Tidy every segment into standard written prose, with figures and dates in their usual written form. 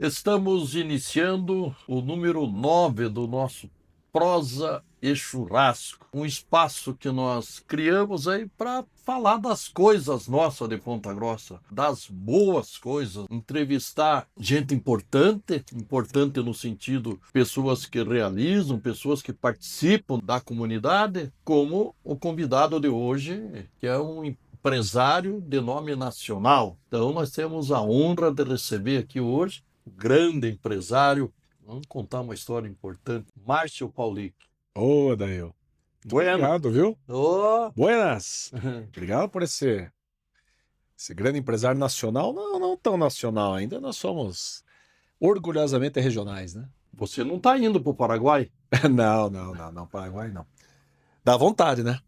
Estamos iniciando o número 9 do nosso Prosa e Churrasco, um espaço que nós criamos aí para falar das coisas nossas de Ponta Grossa, das boas coisas, entrevistar gente importante, importante no sentido pessoas que realizam, pessoas que participam da comunidade, como o convidado de hoje, que é um empresário de nome nacional. Então nós temos a honra de receber aqui hoje grande empresário. Vamos contar uma história importante. Márcio Paulic. Ô, Daniel. Muito Bueno. obrigado, viu? Oh. Buenas. Obrigado por esse grande empresário nacional. Não tão nacional ainda. Nós somos orgulhosamente regionais, né? Você não está indo para o Paraguai? Não. Paraguai não. Dá vontade, né?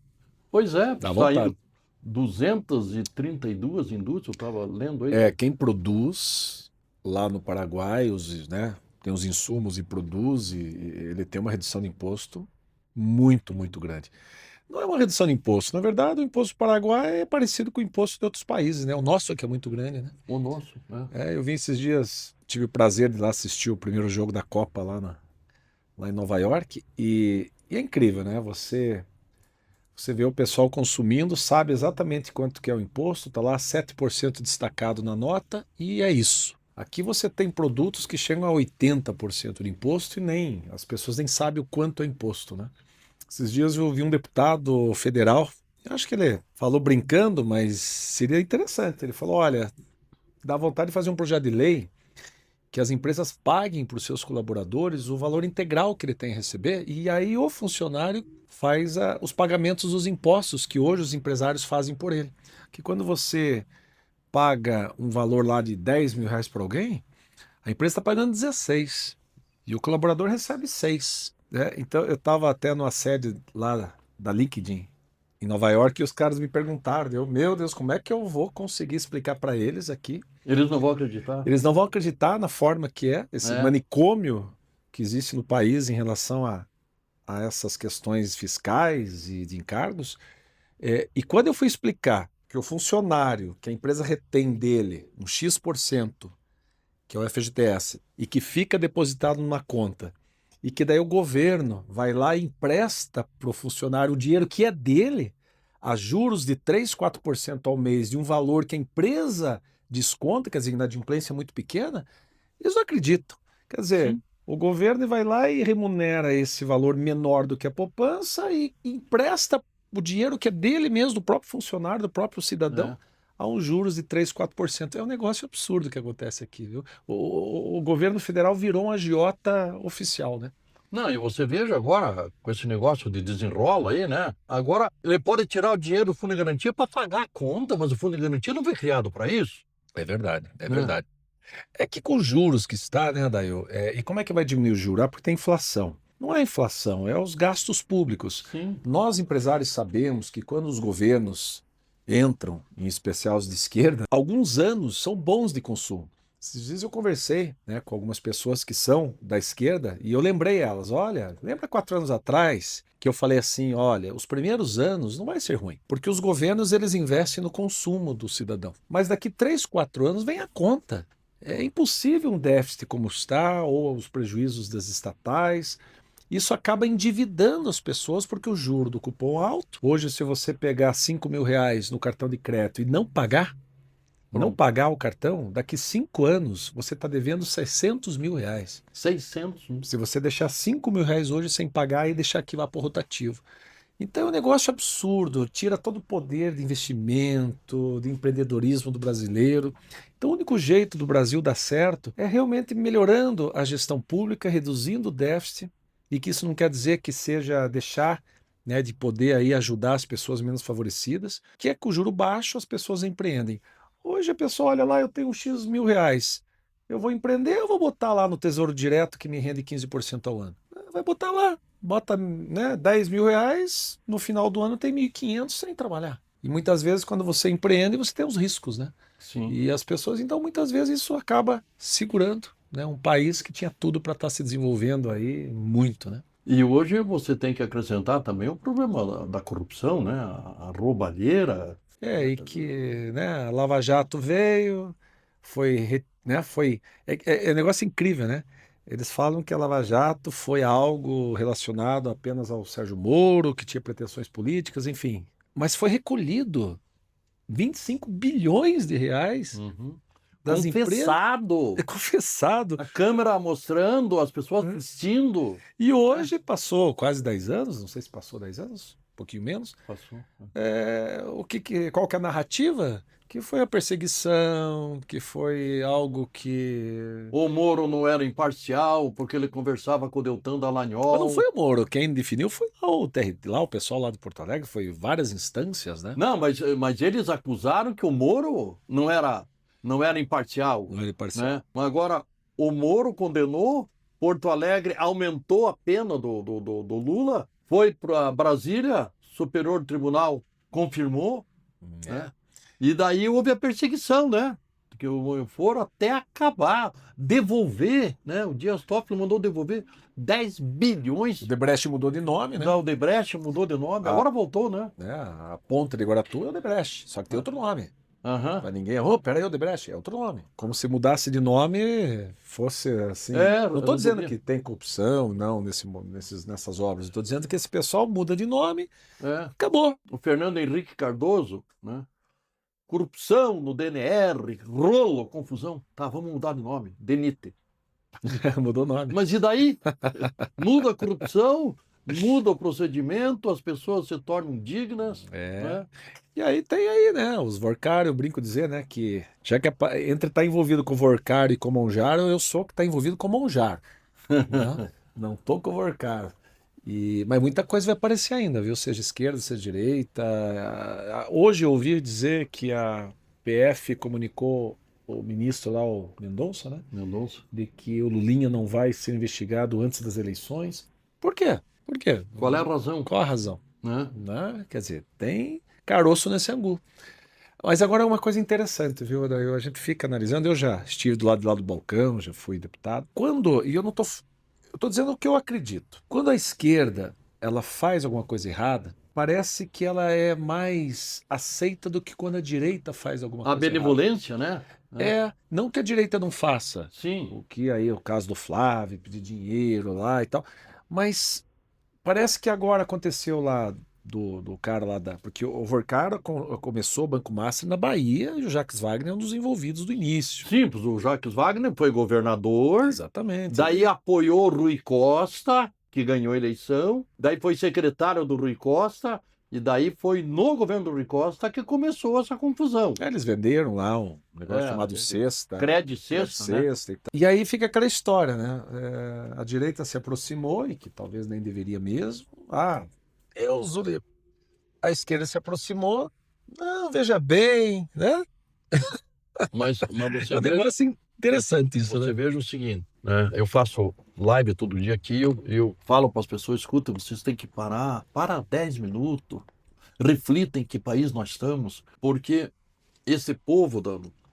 Pois é, Dá está vontade. indo 232 indústrias, eu estava lendo aí. Quem produz lá no Paraguai, né, tem os insumos e produz, e ele tem uma redução de imposto muito, muito grande. Não é uma redução de imposto. Na verdade, o imposto do Paraguai é parecido com o imposto de outros países, né? O nosso aqui é muito grande, né? O nosso, né? Eu vim esses dias, tive o prazer de ir lá assistir o primeiro jogo da Copa lá em Nova York, e é incrível, né? Você vê o pessoal consumindo, sabe exatamente quanto que é o imposto, tá lá 7% destacado na nota, e é isso. Aqui você tem produtos que chegam a 80% de imposto e as pessoas nem sabem o quanto é imposto, né? Esses dias eu ouvi um deputado federal, eu acho que ele falou brincando, mas seria interessante. Ele falou: olha, dá vontade de fazer um projeto de lei que as empresas paguem para os seus colaboradores o valor integral que ele tem a receber, e aí o funcionário faz os pagamentos dos impostos que hoje os empresários fazem por ele. Que quando você paga um valor lá de 10 mil reais para alguém, a empresa está pagando 16 e o colaborador recebe 6. Né? Então eu estava até numa sede lá da LinkedIn em Nova York e os caras me perguntaram, meu Deus, como é que eu vou conseguir explicar para eles aqui? Eles não vão acreditar. Eles não vão acreditar na forma que é esse manicômio que existe no país em relação a essas questões fiscais e de encargos. E quando eu fui explicar que o funcionário, que a empresa retém dele um X%, que é o FGTS, e que fica depositado numa conta, e que daí o governo vai lá e empresta para o funcionário o dinheiro que é dele, a juros de 3, 4% ao mês, de um valor que a empresa desconta, quer dizer, inadimplência muito pequena, eles não acreditam. Quer dizer, Sim. O governo vai lá e remunera esse valor menor do que a poupança e empresta o dinheiro que é dele mesmo, do próprio funcionário, do próprio cidadão, a uns juros de 3, 4%. É um negócio absurdo que acontece aqui, viu? O governo federal virou um agiota oficial, né? Não, e você veja agora, com esse negócio de desenrola aí, né? Agora ele pode tirar o dinheiro do fundo de garantia para pagar a conta, mas o fundo de garantia não foi criado para isso. É verdade, é Né? verdade. É que com os juros que está, né, Daio? E como é que vai diminuir o juro? Porque tem inflação. Não é inflação, é os gastos públicos. Sim. Nós, empresários, sabemos que quando os governos entram, em especial os de esquerda, alguns anos são bons de consumo. Esses dias eu conversei, né, com algumas pessoas que são da esquerda e eu lembrei elas, olha, lembra 4 anos atrás que eu falei assim, olha, os primeiros anos não vai ser ruim, porque os governos eles investem no consumo do cidadão. Mas daqui 3, 4 anos vem a conta. É impossível um déficit como está, ou os prejuízos das estatais. Isso acaba endividando as pessoas porque o juro do cupom é alto. Hoje, se você pegar 5 mil reais no cartão de crédito e não pagar o cartão, daqui 5 anos você está devendo 600 mil reais. 600. Se você deixar 5 mil reais hoje sem pagar e deixar aquilo lá por rotativo. Então é um negócio absurdo, tira todo o poder de investimento, de empreendedorismo do brasileiro. Então o único jeito do Brasil dar certo é realmente melhorando a gestão pública, reduzindo o déficit, e que isso não quer dizer que seja deixar, né, de poder aí ajudar as pessoas menos favorecidas, que é com o juro baixo as pessoas empreendem. Hoje a pessoa olha lá, eu tenho um X mil reais, eu vou empreender ou vou botar lá no Tesouro Direto que me rende 15% ao ano? Vai botar lá. Bota, né, 10 mil reais, no final do ano tem 1.500 sem trabalhar. E muitas vezes, quando você empreende, você tem os riscos, né? Sim. E as pessoas, então, muitas vezes isso acaba segurando, né? Um país que tinha tudo para estar se desenvolvendo aí muito, né? E hoje você tem que acrescentar também o problema da corrupção, né? A roubalheira. E que, né, a Lava Jato veio, foi né? É um negócio incrível, né? Eles falam que a Lava Jato foi algo relacionado apenas ao Sérgio Moro, que tinha pretensões políticas, enfim. Mas foi recolhido 25 bilhões de reais Uhum. das empresas. Confessado. É confessado. A câmera mostrando, as pessoas assistindo. E hoje passou quase 10 anos, não sei se passou 10 anos, um pouquinho menos. Passou. Qual que é a narrativa? Que foi a perseguição, que foi algo que. O Moro não era imparcial porque ele conversava com o Deltan Mas não Dallagnol. foi o Moro, quem definiu foi lá o pessoal lá de Porto Alegre, foi várias instâncias, né? Não, mas eles acusaram que o Moro não era imparcial, Não era imparcial. né? Mas agora o Moro condenou, Porto Alegre aumentou a pena do Lula, foi para Brasília, Superior Tribunal confirmou, né? E daí houve a perseguição, né? Que foram até acabar, devolver, né? O Dias Toffoli mandou devolver 10 bilhões O Debrecht mudou de nome, né? da Odebrecht, mudou de nome, agora voltou, né? A ponta de Guaratu é o Debrecht, só que tem outro nome. Aham. Pra ninguém, peraí, o Debrecht, é outro nome. Como se mudasse de nome, fosse assim. Não estou dizendo que tem corrupção, não, nessas obras. Estou dizendo que esse pessoal muda de nome, acabou. O Fernando Henrique Cardoso, né? Corrupção no DNR, rolo, confusão. Tá, vamos mudar de nome. DENIT. Mudou o nome. Mas e daí? Muda a corrupção, muda o procedimento, as pessoas se tornam dignas. Né? E aí tem aí, né, os Vorcário, eu brinco dizer, né, que já que entre estar envolvido com o Vorcário e com o Monjaro, eu sou que está envolvido com o Monjaro. Né? Não tô com o Vorcário. Mas muita coisa vai aparecer ainda, viu? Seja esquerda, seja direita. Hoje eu ouvi dizer que a PF comunicou o ministro lá, o Mendonça, né? Mendonça. De que o Lulinha não vai ser investigado antes das eleições. Por quê? Por quê? Qual é a razão? Qual a razão? Né? Quer dizer, tem caroço nesse angu. Mas agora é uma coisa interessante, viu? A gente fica analisando. Eu já estive do lado do balcão, já fui deputado. E eu não tô. Eu tô dizendo o que eu acredito. Quando a esquerda ela faz alguma coisa errada, parece que ela é mais aceita do que quando a direita faz alguma coisa errada. A benevolência, né? Não que a direita não faça. Sim. O que aí é o caso do Flávio, pedir dinheiro lá e tal. Mas parece que agora aconteceu lá do cara lá porque o Vorcário começou o Banco Master na Bahia e o Jacques Wagner é um dos envolvidos do início. Simples, o Jacques Wagner foi governador. Exatamente. Daí apoiou o Rui Costa, que ganhou a eleição. Daí foi secretário do Rui Costa. E daí foi no governo do Rui Costa que começou essa confusão. Eles venderam lá um negócio chamado Cesta. Crédito Cesta, né? E aí fica aquela história, né? A direita se aproximou, e que talvez nem deveria mesmo. A esquerda se aproximou. Não, veja bem, né? Mas você É um negócio interessante isso, você né? veja o seguinte, né? Eu faço live todo dia aqui, eu falo para as pessoas, escuta, vocês têm que parar, para 10 minutos, reflitam em que país nós estamos, porque esse povo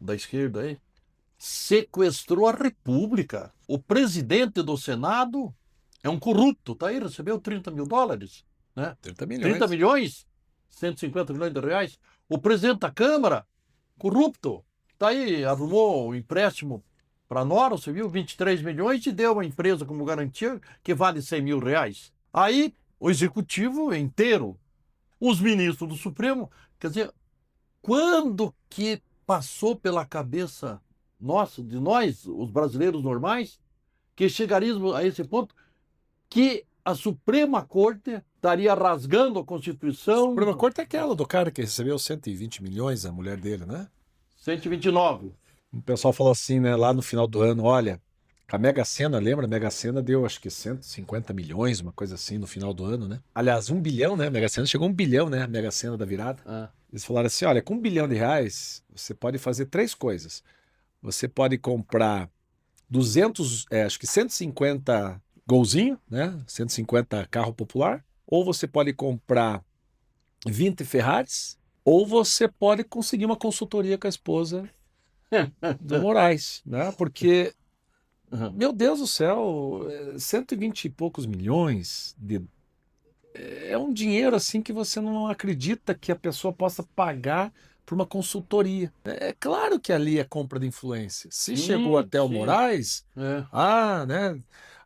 da esquerda aí sequestrou a República. O presidente do Senado é um corrupto, tá aí, recebeu 30 mil dólares, né? 30 milhões. 30 milhões, 150 milhões de reais. O presidente da Câmara, corrupto, tá aí, arrumou um empréstimo para Nora, você viu, 23 milhões e deu uma empresa como garantia que vale 100 mil reais. Aí, o executivo inteiro, os ministros do Supremo, quer dizer, quando que passou pela cabeça nossa, de nós, os brasileiros normais, que chegaríamos a esse ponto que a Suprema Corte estaria rasgando a Constituição? A Suprema Corte é aquela do cara que recebeu 120 milhões, a mulher dele, né? 129. O pessoal falou assim, né, lá no final do ano, olha, a Mega Sena, lembra? A Mega Sena deu acho que 150 milhões, uma coisa assim, no final do ano, né? Aliás, 1 bilhão, né? A Mega Sena chegou a 1 bilhão, né? A Mega Sena da virada. Eles falaram assim, olha, com 1 bilhão de reais, você pode fazer 3 coisas. Você pode comprar 200, acho que 150 golzinho, né? 150 carro popular. Ou você pode comprar 20 Ferraris. Ou você pode conseguir uma consultoria com a esposa do Moraes, né? Porque, meu Deus do céu, 120 e poucos milhões é um dinheiro assim que você não acredita que a pessoa possa pagar por uma consultoria. É claro que ali é compra de influência. Se Sim, chegou até o sim. Moraes, É. né?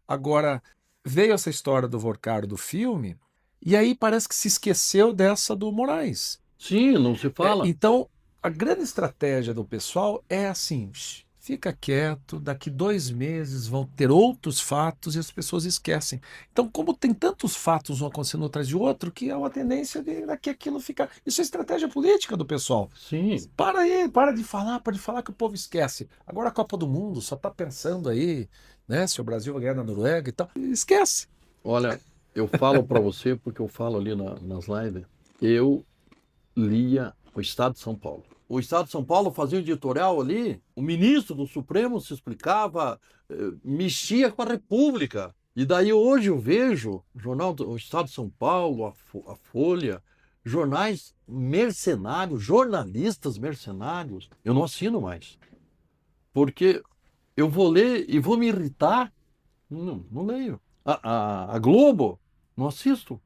Agora, veio essa história do Vorcaro do filme, e aí parece que se esqueceu dessa do Moraes. Sim, não se fala. Então, a grande estratégia do pessoal é assim: fica quieto, daqui 2 meses vão ter outros fatos e as pessoas esquecem. Então, como tem tantos fatos um acontecendo um atrás de outro, que é uma tendência de daqui aquilo ficar. Isso é estratégia política do pessoal. Sim. Para aí, para de falar que o povo esquece. Agora a Copa do Mundo só está pensando aí, né, se o Brasil vai ganhar na Noruega e tal. Esquece. Olha, eu falo para você, porque eu falo ali nas lives, eu lia o Estado de São Paulo. O Estado de São Paulo fazia um editorial ali, o ministro do Supremo se explicava, mexia com a República. E daí hoje eu vejo o jornal do Estado de São Paulo, a Folha, jornais mercenários, jornalistas mercenários. Eu não assino mais. Porque eu vou ler e vou me irritar. Não leio. A Globo, não assisto.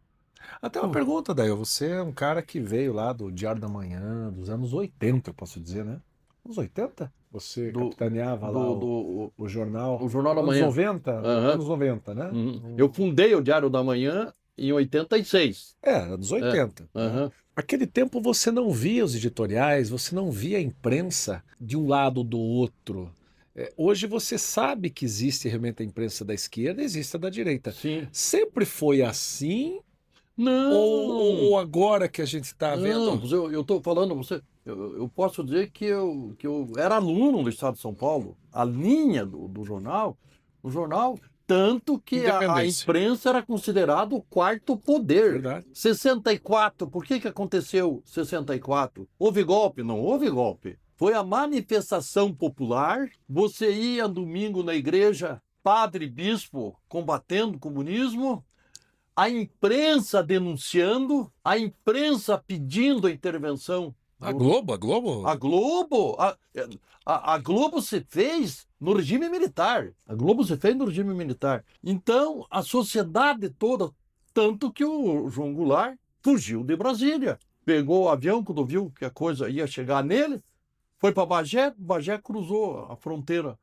Até uma pergunta, Daí. Você é um cara que veio lá do Diário da Manhã, dos anos 80, eu posso dizer, né? Anos 80? Você Do, capitaneava lá do, do, o jornal. o Jornal da Anos Manhã. 90? Aham. Anos 90, né? Eu fundei o Diário da Manhã em 86. Anos 80. Né? Aham. Aquele tempo você não via os editoriais, você não via a imprensa de um lado ou do outro. Hoje você sabe que existe realmente a imprensa da esquerda e existe a da direita. Sim. Sempre foi assim? Não. Ou agora que a gente está Não, vendo? eu estou falando, eu posso dizer que eu era aluno do Estado de São Paulo. A linha do jornal, o jornal, tanto que a Independência. imprensa era considerado o quarto poder. Verdade. 64, por que aconteceu 64? Houve golpe? Não houve golpe. Foi a manifestação popular. Você ia domingo na igreja, padre, bispo combatendo o comunismo, a imprensa denunciando, a imprensa pedindo a intervenção. A Globo, a Globo. A Globo, a Globo se fez no regime militar. A Globo se fez no regime militar. Então, a sociedade toda, tanto que o João Goulart fugiu de Brasília. Pegou o avião quando viu que a coisa ia chegar nele, foi para Bagé cruzou a fronteira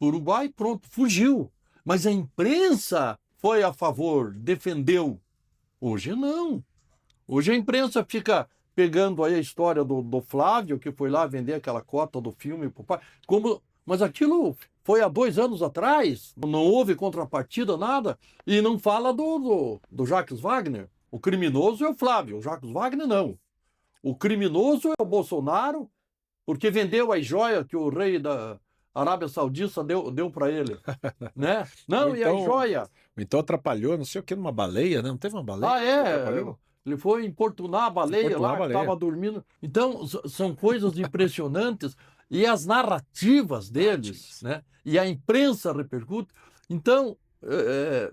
para o Uruguai, pronto, fugiu. Mas a imprensa foi a favor, defendeu. Hoje não. Hoje a imprensa fica pegando aí a história do Flávio, que foi lá vender aquela cota do filme pro pai. Mas aquilo foi há 2 anos atrás, não houve contrapartida, nada, e não fala do Jacques Wagner. O criminoso é o Flávio, o Jacques Wagner não. O criminoso é o Bolsonaro, porque vendeu as joias que o rei da Arábia Saudita deu para ele. Né? Não, Ou e a então- joia? Então atrapalhou, não sei o que, numa baleia, né? Não teve uma baleia? Ah, que é. atrapalhou? Ele foi importunar a baleia Importunar lá, a que baleia. estava dormindo. Então, são coisas impressionantes. E as narrativas deles, né? E a imprensa repercute. Então,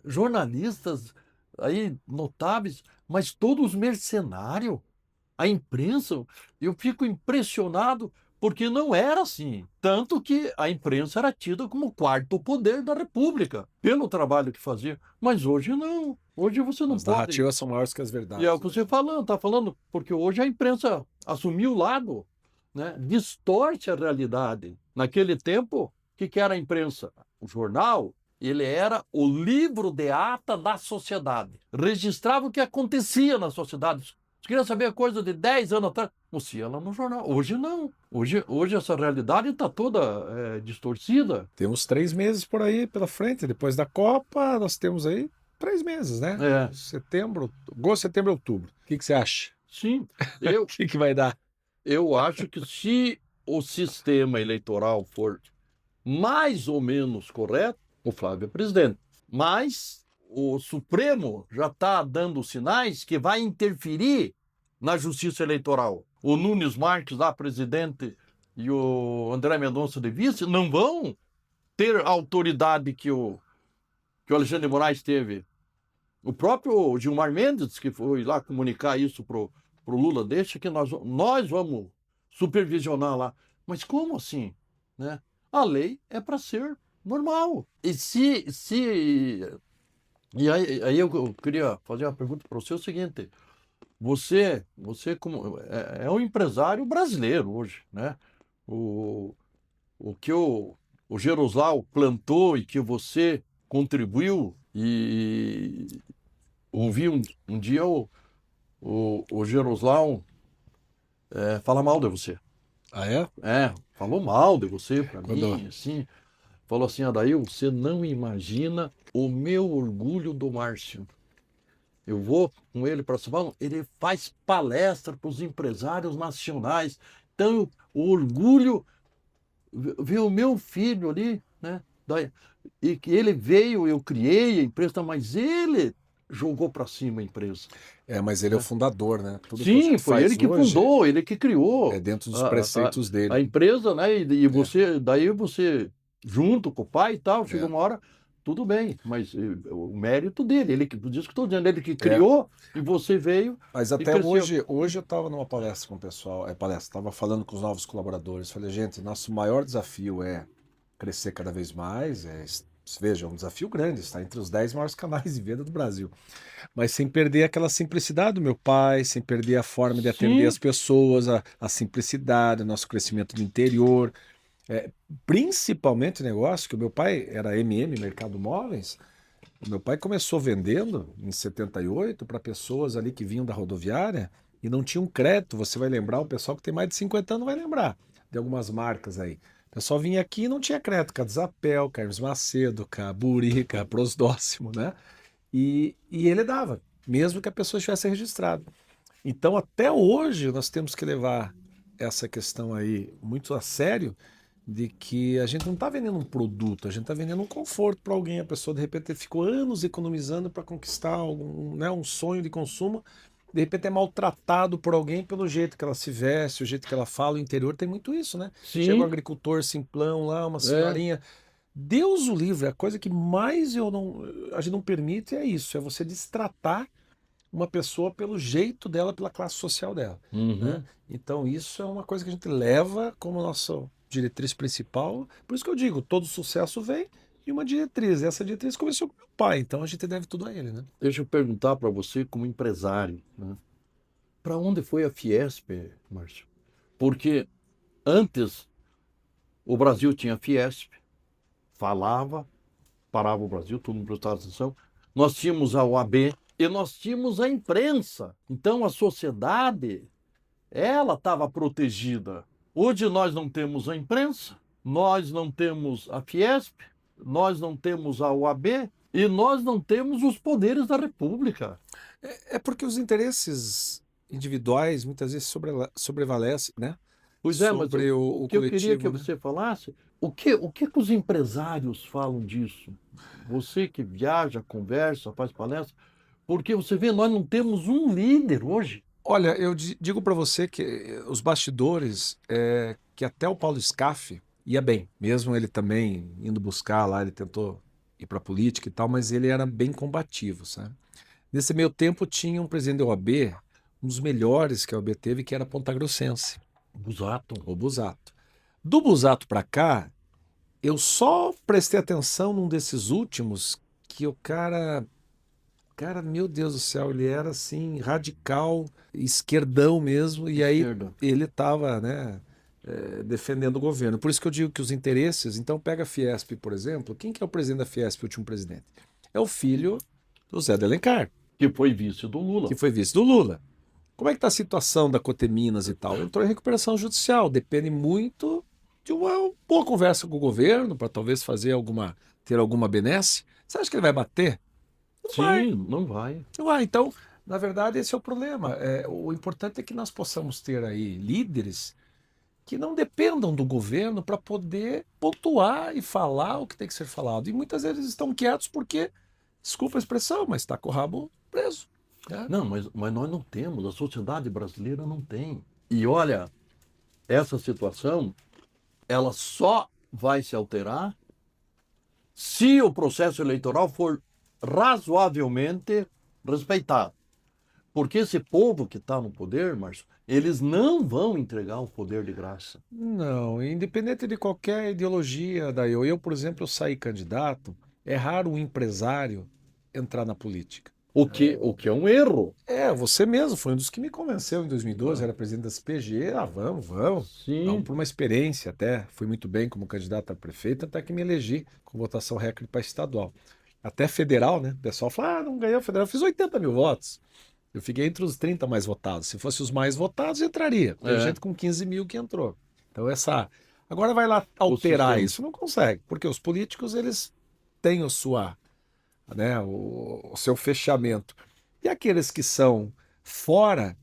jornalistas aí notáveis, mas todos mercenários. A imprensa, eu fico impressionado porque não era assim. Tanto que a imprensa era tida como o quarto poder da República, pelo trabalho que fazia. Mas hoje não. Hoje você não As pode. narrativas são maiores que as verdades. E é o que você está falando, porque hoje a imprensa assumiu o lado, né? Distorce a realidade. Naquele tempo, o que era a imprensa? O jornal, ele era o livro de ata da sociedade. Registrava o que acontecia na sociedade. Você queria saber coisa de 10 anos atrás? Você ia lá no jornal. Hoje não. Hoje essa realidade está toda distorcida. Temos 3 meses por aí pela frente. Depois da Copa, nós temos aí 3 meses, né? É. Setembro, agosto, setembro, outubro. O que você acha? Sim, O que vai dar? eu acho que se o sistema eleitoral for mais ou menos correto, o Flávio é presidente. Mas o Supremo já está dando sinais que vai interferir na justiça eleitoral. O Nunes Marques, lá presidente, e o André Mendonça de vice, não vão ter a autoridade que o Alexandre de Moraes teve. O próprio Gilmar Mendes, que foi lá comunicar isso pro Lula, deixa que nós vamos supervisionar lá. Mas como assim? Né? A lei é para ser normal. E aí eu queria fazer uma pergunta para você, é o seguinte, você como é um empresário brasileiro hoje, né? O, o que o Geroslau plantou e que você contribuiu, e ouvi um dia o Geroslau falar mal de você. Ah, é? Falou mal de você para Quando... mim, assim. Falou assim, Adail, você não imagina o meu orgulho do Márcio. Eu vou com ele para São Paulo, ele faz palestra para os empresários nacionais. Então, o orgulho, ver o meu filho ali, né? E que ele veio, eu criei a empresa, mas ele jogou para cima a empresa. Mas ele é o Né? fundador, né? Tudo que a Sim, gente foi ele faz que hoje fundou, ele que é criou dentro dos a, a, preceitos a dele. empresa, né? E É, você, daí você, junto com o pai e tal, chegou é, uma hora, tudo bem, mas o mérito dele, ele que, por isso que estou dizendo, ele que é. criou e você veio Mas e até cresceu. hoje eu estava numa palestra com o pessoal, estava falando com os novos colaboradores. Falei, gente, nosso maior desafio é crescer cada vez mais. Veja, é um desafio grande, está entre os 10 maiores canais de venda do Brasil. Mas sem perder aquela simplicidade do meu pai, sem perder a forma de atender as Sim, pessoas, a simplicidade, o nosso crescimento do interior. Principalmente negócio, que o meu pai era MM, Mercado Móveis. O meu pai começou vendendo em 78 para pessoas ali que vinham da rodoviária e não tinham crédito. Você vai lembrar, o pessoal que tem mais de 50 anos vai lembrar de algumas marcas aí. O pessoal vinha aqui e não tinha crédito, com a Desapel, com a Hermes Macedo, com a Buri, com a Prosdóximo, né? E ele dava, mesmo que a pessoa estivesse registrada. Então, até hoje, nós temos que levar essa questão aí muito a sério, de que a gente não está vendendo um produto, a gente está vendendo um conforto para alguém. A pessoa, de repente, ficou anos economizando para conquistar algum, né, um sonho de consumo, de repente é maltratado por alguém pelo jeito que ela se veste, o jeito que ela fala. O interior tem muito isso, né? Chega um sim, agricultor simplão lá, uma é. senhorinha. Deus o livre, a coisa que mais a gente não permite é isso, é você destratar uma pessoa pelo jeito dela, pela classe social dela, né? Uhum. Então isso é uma coisa que a gente leva como nossa diretriz principal. Por isso que eu digo, todo sucesso vem de uma diretriz. E essa diretriz começou com meu pai, então a gente deve tudo a ele, né? Deixa eu perguntar para você, como empresário, né? Para onde foi a Fiesp, Márcio? Porque antes o Brasil tinha Fiesp, falava, parava o Brasil, todo mundo prestava atenção. Nós tínhamos a OAB e nós tínhamos a imprensa. Então a sociedade, ela estava protegida. Hoje nós não temos a imprensa, nós não temos a Fiesp, nós não temos a OAB e nós não temos os poderes da República. É porque os interesses individuais muitas vezes sobrevalecem, né? Pois é, mas Sobre o o que eu queria que coletivo, né? você falasse, o que os empresários falam disso? Você que viaja, conversa, faz palestra, porque você vê, nós não temos um líder hoje. Olha, eu digo para você que os bastidores, que até o Paulo Scaff ia bem, mesmo ele também indo buscar lá, ele tentou ir para a política e tal, mas ele era bem combativo, sabe? Nesse meio tempo tinha um presidente da OAB, um dos melhores que a OAB teve, que era pontagrossense, Busato. o Busato. Do Busato para cá, eu só prestei atenção num desses últimos que o cara, meu Deus do céu, ele era assim, radical, esquerdão mesmo, e aí Esquerda. ele estava, né, defendendo o governo. Por isso que eu digo que os interesses. Então, pega a Fiesp, por exemplo. Quem que é o presidente da Fiesp, o último presidente? É o filho do Zé de Alencar, Que foi vice do que Lula. foi vice do Lula. Como é que está a situação da Coteminas e tal? Entrou em recuperação judicial. Depende muito de uma boa conversa com o governo, para talvez ter alguma benesse. Você acha que ele vai bater? Não vai. Sim, não vai. Então, na verdade, esse é o problema. O importante é que nós possamos ter aí líderes que não dependam do governo para poder pontuar e falar o que tem que ser falado. E muitas vezes estão quietos porque, desculpa a expressão, mas está com o rabo preso, né? Não, mas nós não temos, a sociedade brasileira não tem. E olha, essa situação, ela só vai se alterar se o processo eleitoral for razoavelmente respeitado. Porque esse povo que está no poder, Márcio, eles não vão entregar o poder de graça. Não, independente de qualquer ideologia, por exemplo, eu saí candidato, é raro um empresário entrar na política. O que é um erro. Você mesmo foi um dos que me convenceu em 2012, era presidente da CPG. Vamos Sim, por uma experiência até. Fui muito bem como candidato a prefeito, até que me elegi com votação recorde para estadual. Até federal, né? O pessoal fala, não ganhou federal. Eu fiz 80 mil votos. Eu fiquei entre os 30 mais votados. Se fosse os mais votados, entraria. Teve é gente com 15 mil que entrou. Então essa. Agora vai lá o alterar sistema. isso. Não consegue, porque os políticos, eles têm o seu fechamento. E aqueles que são fora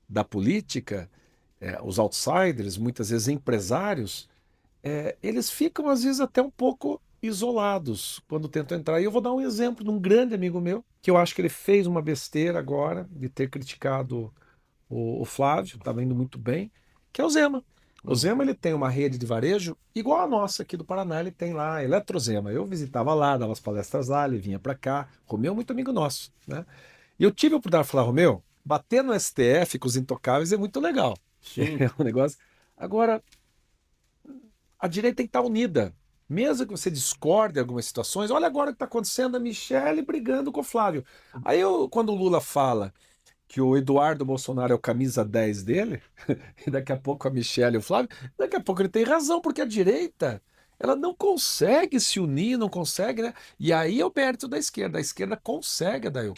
da política, os outsiders, muitas vezes empresários, eles ficam às vezes até um pouco isolados quando tentam entrar. E eu vou dar um exemplo de um grande amigo meu, que eu acho que ele fez uma besteira agora de ter criticado o Flávio, estava indo muito bem, que é o Zema. O Zema ele tem uma rede de varejo igual a nossa aqui do Paraná, ele tem lá, Eletrozema. Eu visitava lá, dava as palestras lá, ele vinha para cá. Romeu é muito amigo nosso, né? E eu tive a oportunidade de falar, Romeu, bater no STF com os intocáveis é muito legal. Sim. É um negócio. Agora, a direita tem que estar unida. Mesmo que você discorde em algumas situações, olha agora o que está acontecendo, a Michelle brigando com o Flávio. Aí quando o Lula fala que o Eduardo Bolsonaro é o camisa 10 dele, e daqui a pouco a Michelle e o Flávio, daqui a pouco ele tem razão, porque a direita, ela não consegue se unir, não consegue, né? E aí é o mérito da esquerda. A esquerda consegue, Adail.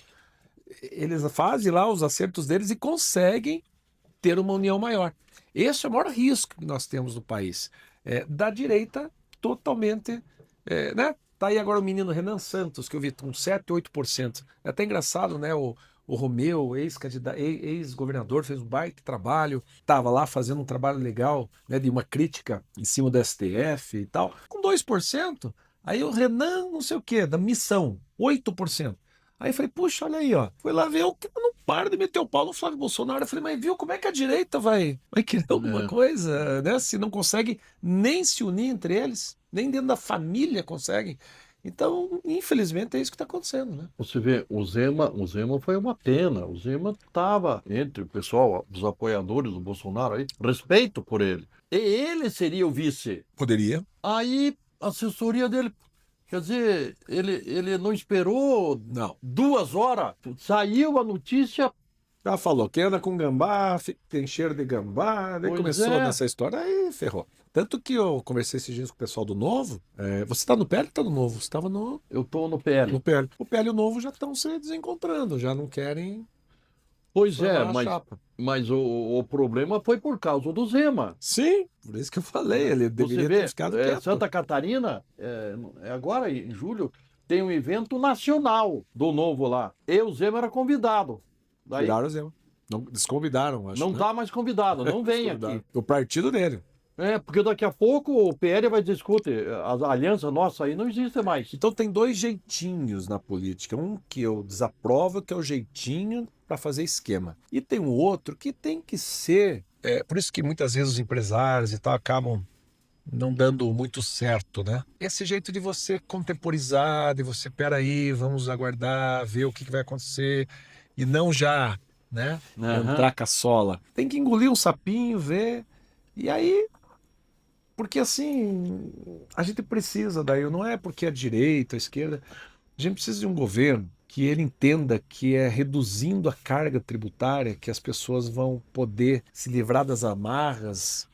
Eles fazem lá os acertos deles e conseguem ter uma união maior. Esse é o maior risco que nós temos no país. Da direita totalmente. Né? Tá aí agora o menino Renan Santos, que eu vi com 7, 8%. É até engraçado, né? O Romeu, ex-governador, fez um baita trabalho, estava lá fazendo um trabalho legal, né, de uma crítica em cima do STF e tal. Com 2%, aí o Renan, não sei o quê, da missão, 8%. Aí eu falei, puxa, olha aí, ó. Fui lá ver o que não para de meter o pau no Flávio Bolsonaro. Eu falei, mas viu como é que a direita vai querer alguma É. coisa, né? Se não consegue nem se unir entre eles, nem dentro da família conseguem. Então, infelizmente, é isso que está acontecendo, né? Você vê, o Zema foi uma pena. O Zema estava entre o pessoal, os apoiadores do Bolsonaro aí, respeito por ele. E ele seria o vice. Poderia. Aí a assessoria dele, quer dizer, ele não esperou Não. 2 horas, saiu a notícia. Já falou que anda com gambá, tem cheiro de gambá, daí Pois começou é, nessa história, aí ferrou. Tanto que eu conversei esses dias com o pessoal do Novo. Você está no PL ou está no Novo? Você estava eu tô no no PL. PL. O PL e o Novo já estão se desencontrando, já não querem Pois é, formar a mas, chapa. mas o problema foi por causa do Zema. Sim, por isso que eu falei, ele Você deveria ter vê, ficado quieto. Santa Catarina, agora em julho, tem um evento nacional do Novo lá. Eu, o Zema, era convidado. Daí Tiraram o Zema. Não, desconvidaram, acho, não né? tá mais convidado, não vem Desconvidaram. aqui. O partido dele. Porque daqui a pouco o PL vai discutir. A aliança nossa aí não existe mais. Então tem dois jeitinhos na política. Um que eu desaprovo, que é o jeitinho para fazer esquema. E tem um outro que tem que ser. Por isso que muitas vezes os empresários e tal acabam não dando muito certo, né? Esse jeito de você contemporizar, de você, peraí, vamos aguardar, ver o que vai acontecer, e não já, né, Aham. entrar com a sola. Tem que engolir um sapinho, ver, e aí, porque assim, a gente precisa daí, não é porque é direita, esquerda, a gente precisa de um governo que ele entenda que é reduzindo a carga tributária que as pessoas vão poder se livrar das amarras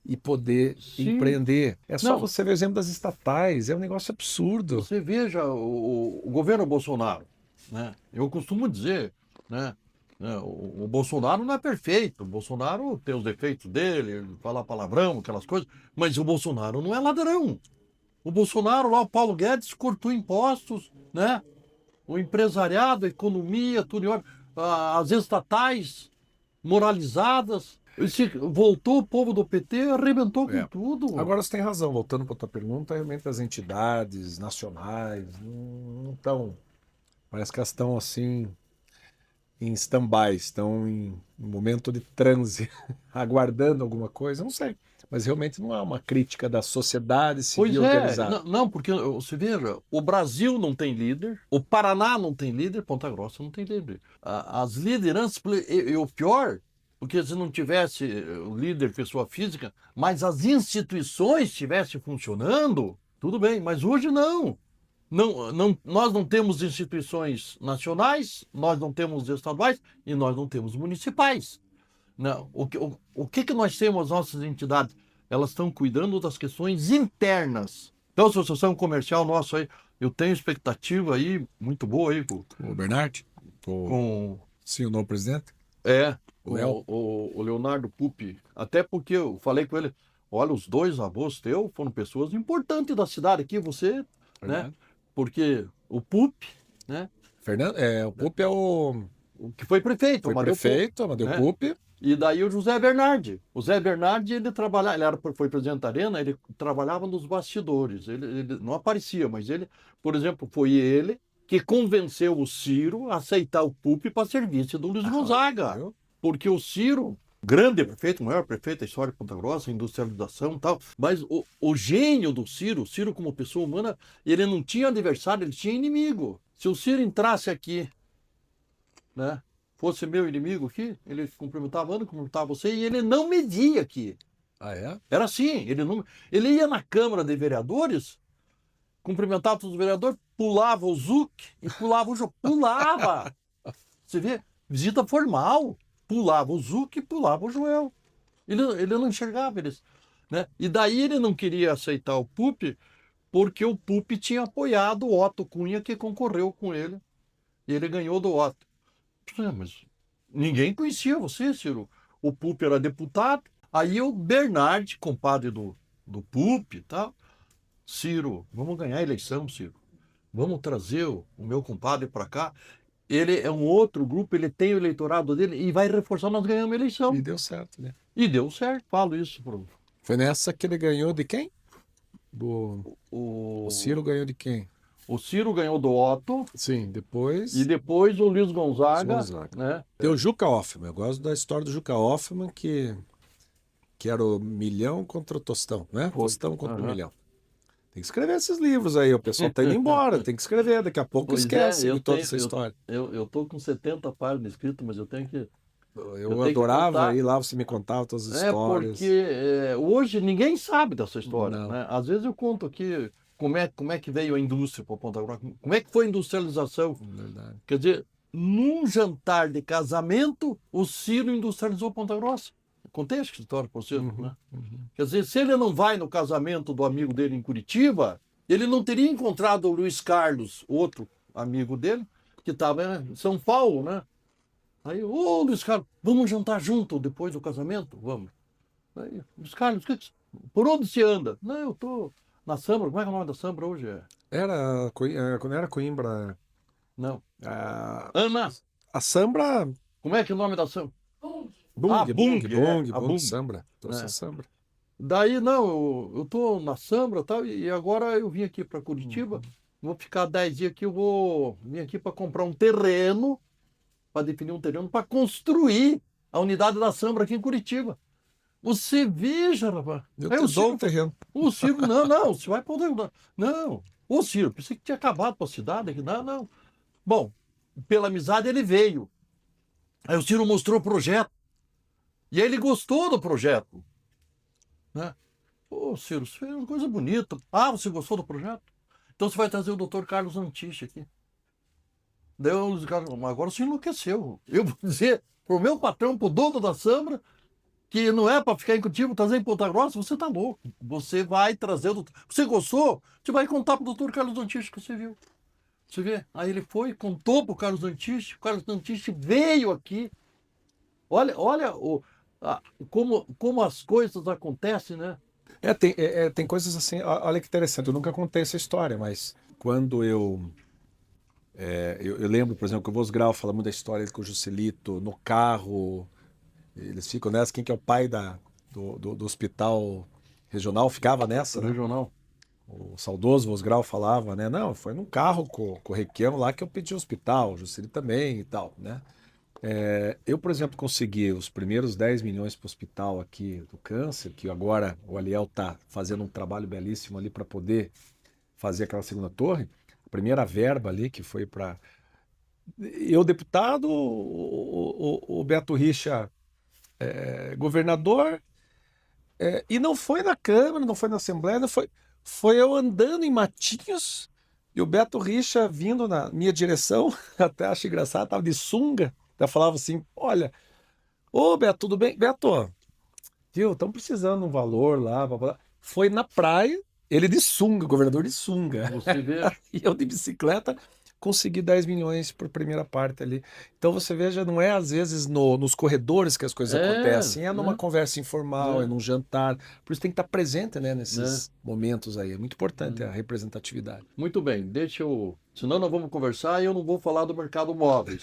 e poder Sim. empreender. É só Não, você ver o exemplo das estatais, é um negócio absurdo. você veja o governo Bolsonaro, né? Eu costumo dizer, né, o Bolsonaro não é perfeito. O Bolsonaro tem os defeitos dele, ele fala palavrão, aquelas coisas, mas o Bolsonaro não é ladrão. O Bolsonaro lá, o Paulo Guedes, cortou impostos, né? O empresariado, a economia, tudo em ordem. As estatais moralizadas. Voltou o povo do PT, arrebentou com É. tudo. Agora você tem razão, voltando para a tua pergunta, realmente as entidades nacionais não estão, parece que elas estão assim em stand-by, estão em momento de transe, aguardando alguma coisa, não sei. Mas realmente não há uma crítica da sociedade Pois civil é, organizada. não, porque você veja, o Brasil não tem líder, o Paraná não tem líder, Ponta Grossa não tem líder. As lideranças, e o pior, porque se não tivesse o líder, pessoa física, mas as instituições estivessem funcionando, tudo bem, mas hoje não. Nós não temos instituições nacionais, nós não temos estaduais e nós não temos municipais. Não. O que nós temos, as nossas entidades? Elas estão cuidando das questões internas. Então, a associação comercial nossa aí, eu tenho expectativa aí muito boa aí O Bernard? com Sim, o novo presidente? com O Léo? o Leonardo Pupi. Até porque eu falei com ele, olha, os dois avós teus foram pessoas importantes da cidade aqui, você, né? Verdade. Porque o Pupi, né? Fernando, o Pupi é O que foi prefeito, foi Amadeu prefeito, Amadeu né? Pupi. E daí o José Bernardi. O Zé Bernardi, ele trabalhava, foi presidente da Arena, ele trabalhava nos bastidores. Ele não aparecia, mas ele, por exemplo, foi ele que convenceu o Ciro a aceitar o PUP para serviço do Luiz Gonzaga. Viu? Porque o Ciro, grande prefeito, maior prefeito da história de Ponta Grossa, industrialização e tal, mas o gênio do Ciro, o Ciro como pessoa humana, ele não tinha adversário, ele tinha inimigo. Se o Ciro entrasse aqui, né? Fosse meu inimigo aqui, ele cumprimentava Ana, cumprimentava você, e ele não media aqui. Ah, é? Era assim, ele ia na Câmara de Vereadores, cumprimentava todos os vereadores, pulava o Zuc e pulava o João. Pulava! Você vê, visita formal. Pulava o Zuc e pulava o Joel. Ele não enxergava eles. Né? E daí ele não queria aceitar o PUP, porque o PUP tinha apoiado o Otto Cunha, que concorreu com ele. E ele ganhou do Otto. Mas ninguém conhecia você, Ciro. O Pupi era deputado. Aí o Bernard, compadre do Pupi e tal. Ciro, vamos ganhar a eleição, Ciro. Vamos trazer o meu compadre para cá. Ele é um outro grupo, ele tem o eleitorado dele e vai reforçar, nós ganhamos a eleição. E deu certo, né? E deu certo, falo isso pro. Foi nessa que ele ganhou de quem? O Ciro ganhou de quem? O Ciro ganhou do Otto Sim, depois. e depois o Luiz Gonzaga, Gonzaga. né? Tem o Juca Hoffmann. Eu gosto da história do Juca Hoffmann, que era o milhão contra o Tostão, né? Foi. Tostão contra o Aham. milhão. Tem que escrever esses livros aí, o pessoal tá indo embora, tem que escrever, daqui a pouco Pois esquece é, de toda essa história. Eu tô com 70 páginas escritas, mas eu tenho que. Eu tenho que adorava contar. ir lá, você me contava todas as histórias. Porque hoje ninguém sabe dessa história. Não. Né? Às vezes eu conto aqui como é que veio a indústria para Ponta Grossa, como é que foi a industrialização. Verdade. Quer dizer, num jantar de casamento, o Ciro industrializou Ponta Grossa. Contei essa história para você. Né? Quer dizer, se ele não vai no casamento do amigo dele em Curitiba, ele não teria encontrado o Luiz Carlos, outro amigo dele, que estava em São Paulo, né? Aí, ô Luiz Carlos, vamos jantar junto depois do casamento? Vamos. Aí, Luiz Carlos, por onde você anda? Não, eu tô na Sambra. Como é que é o nome da Sambra hoje? Quando era Coimbra, Não. a, Ana, a Sambra. como é que é o nome da Sambra? Bung, Ah, Bung, Bung, Bung, a Bung, Bung. Sambra. Trouxe É. a Sambra. Daí, não, eu tô na Sambra e tal, e agora eu vim aqui para Curitiba, vou ficar 10 dias aqui, eu vim aqui para comprar um terreno, para definir um terreno, para construir a unidade da Sambra aqui em Curitiba. Você veja, rapaz. Eu Aí te dou um terreno. o Ciro, não, você vai poder. Não, ô Ciro, pensei que tinha acabado com a cidade aqui. Não, não. Bom, pela amizade ele veio. Aí o Ciro mostrou o projeto. E aí ele gostou do projeto. Né? Ô Ciro, você fez uma coisa bonita. Ah, você gostou do projeto? Então você vai trazer o doutor Carlos Antiche aqui. Daí o Luiz Carlos, mas agora você enlouqueceu. Eu vou dizer pro meu patrão, pro dono da Sambra, que não é para ficar em Curitiba, trazer em Ponta Grossa, você tá louco. Você vai trazer o doutor. Você gostou? Você vai contar pro doutor Carlos Antiche que você viu. Você vê? Aí ele foi, contou pro Carlos Antiche, o Carlos Antiche veio aqui. Olha como as coisas acontecem, né? Tem coisas assim, olha que interessante, eu nunca contei essa história, mas quando eu lembro, por exemplo, que o Vos Grau fala muito da história com o Juscelito, no carro, eles ficam nessa, quem que é o pai do hospital regional, ficava nessa, né? Regional. O saudoso Vos Grau falava, né? Não, foi num carro com o Requião lá que eu pedi hospital, o Juscelito também e tal, né? Eu, por exemplo, consegui os primeiros 10 milhões para o hospital aqui do câncer, que agora o Aliel está fazendo um trabalho belíssimo ali para poder fazer aquela segunda torre. A primeira verba ali que foi para... Eu, deputado, o Beto Richa, governador, e não foi na Câmara, não foi na Assembleia, não foi eu andando em Matinhos E o Beto Richa vindo na minha direção, até acho engraçado, tava de sunga, até falava assim, olha, ô Beto, tudo bem? Beto, viu, estão precisando de um valor lá, blá, blá. Foi na praia, ele de sunga, governador de sunga, Você vê, e eu de bicicleta, consegui 10 milhões por primeira parte ali. Então você veja, não é às vezes nos corredores que as coisas acontecem, é numa né? conversa informal, é Né? num jantar. Por isso tem que estar presente, né, Né? nesses momentos aí. É muito importante a representatividade. Muito bem, deixa eu. Senão nós vamos conversar e eu não vou falar do mercado móveis.